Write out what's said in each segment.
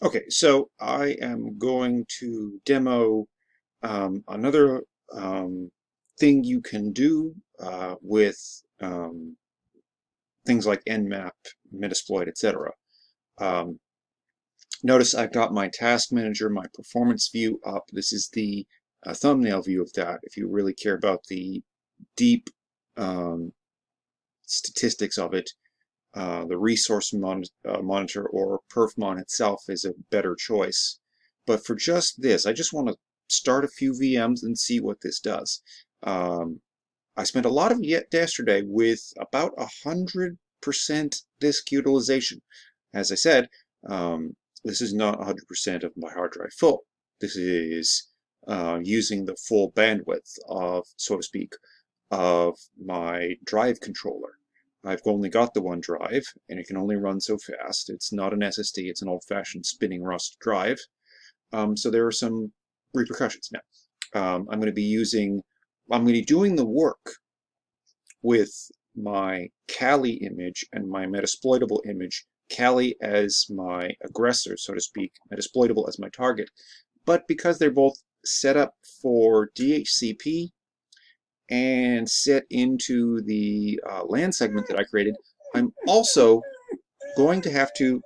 Okay, so I am going to demo another thing you can do with things like Nmap, Metasploit, etc. Um, Notice I've got my task manager, my performance view up. This is the thumbnail view of that. If you really care about the deep um, statistics of it, the resource monitor or perfmon itself is a better choice. But for just this, I just want to start a few VMs and see what this does. I spent a lot of yesterday with about 100% disk utilization. As I said, this is not 100% of my hard drive full. This is using the full bandwidth of, so to speak, of my drive controller. I've only got the one drive, and it can only run so fast. It's not an SSD, it's an old-fashioned spinning Rust drive. So there are some repercussions now. I'm going to be doing the work with my Kali image and my Metaspoitable image, Kali as my aggressor, so to speak, Metaspoitable as my target. But because they're both set up for DHCP and set into the LAN segment that I created, I'm also going to have to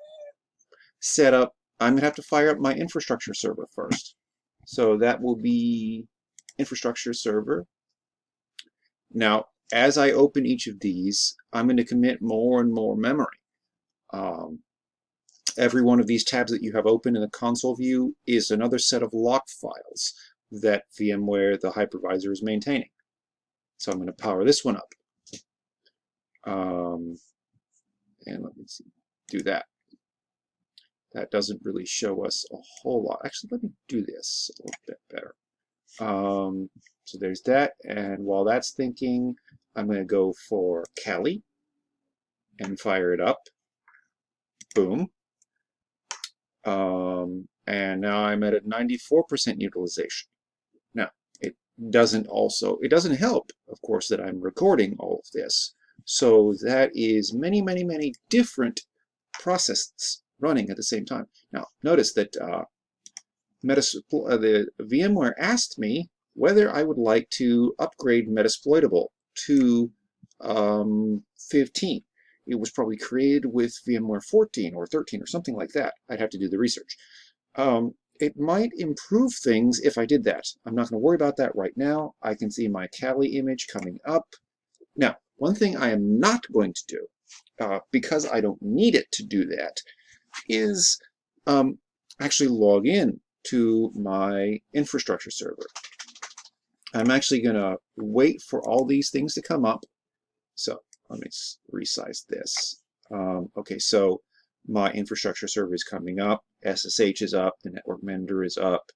I'm going to have to fire up my infrastructure server first. So that will be infrastructure server. Now, as I open each of these, I'm going to commit more and more memory. Every one of these tabs that you have open in the console view is another set of lock files that VMware, the hypervisor, is maintaining. So I'm going to power this one up. And let me see, do that. That doesn't really show us a whole lot. Actually, let me do this a little bit better. So there's that, and while that's thinking, I'm going to go for Kali and fire it up. Boom. And now I'm at a 94% utilization. Now, it doesn't help, of course, that I'm recording all of this. So that is many, many, many different processes running at the same time. Now, notice that the VMware asked me whether I would like to upgrade Metaspoitable to 15. It was probably created with VMware 14 or 13 or something like that. I'd have to do the research. It might improve things if I did that. I'm not going to worry about that right now. I can see my Kali image coming up. Now, one thing I am not going to do, because I don't need it to do that, is actually log in to my infrastructure server. I'm actually going to wait for all these things to come up. So let me resize this. Okay, so my infrastructure server is coming up. SSH is up. The network manager is up.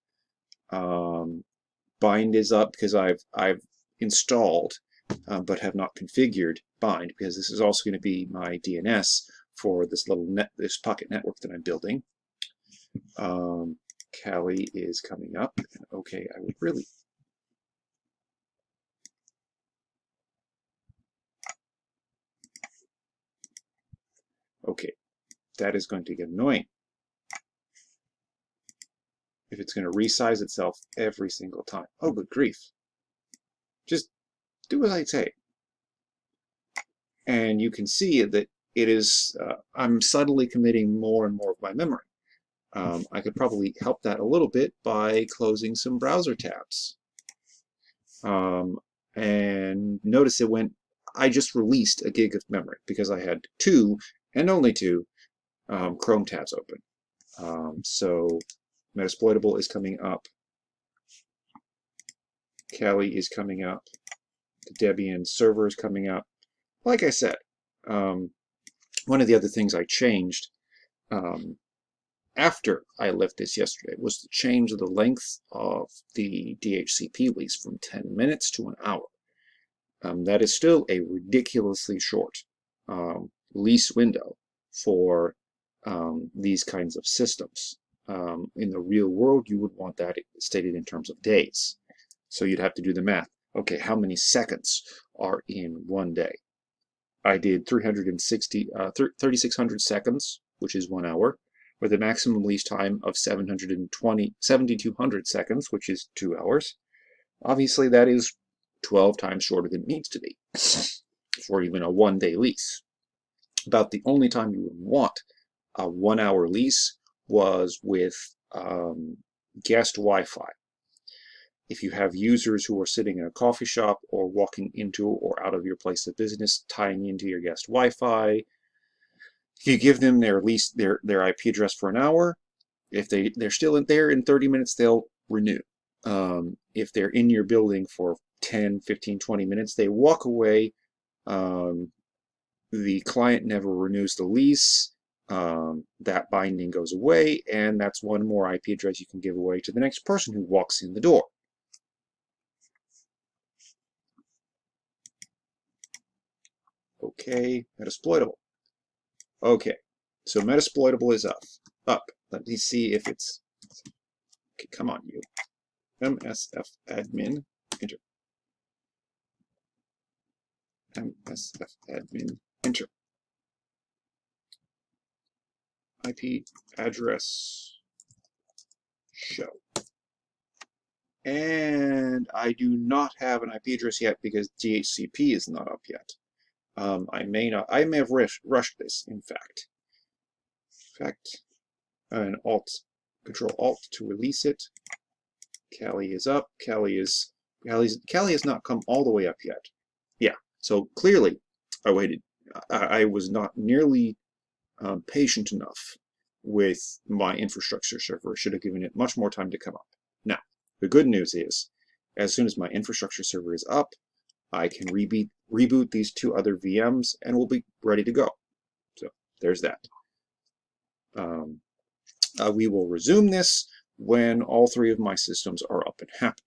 Bind is up because I've installed but have not configured bind, because this is also going to be my DNS for this pocket network that I'm building. Kali is coming up. Okay, I would really. Okay, that is going to get annoying if it's going to resize itself every single time. Oh, good grief. Just do what I say. And you can see that it is, I'm subtly committing more and more of my memory. I could probably help that a little bit by closing some browser tabs. And notice I just released a gig of memory because I had 2 and only 2 Chrome tabs open. So Metaspoitable is coming up. Kali is coming up. The Debian server is coming up. Like I said, one of the other things I changed after I left this yesterday was to change the length of the DHCP lease from 10 minutes to an hour. That is still a ridiculously short lease window for these kinds of systems. In the real world, you would want that stated in terms of days. So you'd have to do the math. Okay, how many seconds are in one day? I did 3,600 seconds, which is 1 hour. with a maximum lease time of 7,200 seconds, which is 2 hours. Obviously, that is 12 times shorter than it needs to be for even a one-day lease. About the only time you would want a 1 hour lease was with guest Wi-Fi. If you have users who are sitting in a coffee shop or walking into or out of your place of business, tying into your guest Wi-Fi, if you give them their IP address for an hour, if they're still in there in 30 minutes, they'll renew. If they're in your building for 10, 15, 20 minutes, they walk away. The client never renews the lease. That binding goes away, and that's one more IP address you can give away to the next person who walks in the door. Okay, Metaspoitable. Okay, so Metaspoitable is up. Let me see if it's... Okay, come on, you. msfadmin, enter. msfadmin, enter. IP address show. And I do not have an IP address yet because DHCP is not up yet. I may have rushed this, in fact. And Control Alt to release it. Kali is up. Kali has not come all the way up yet. Yeah, so clearly I waited. I was not nearly patient enough with my infrastructure server. Should have given it much more time to come up. Now, the good news is, as soon as my infrastructure server is up, I can reboot these two other VMs and we'll be ready to go. So there's that. We will resume this when all three of my systems are up and happy.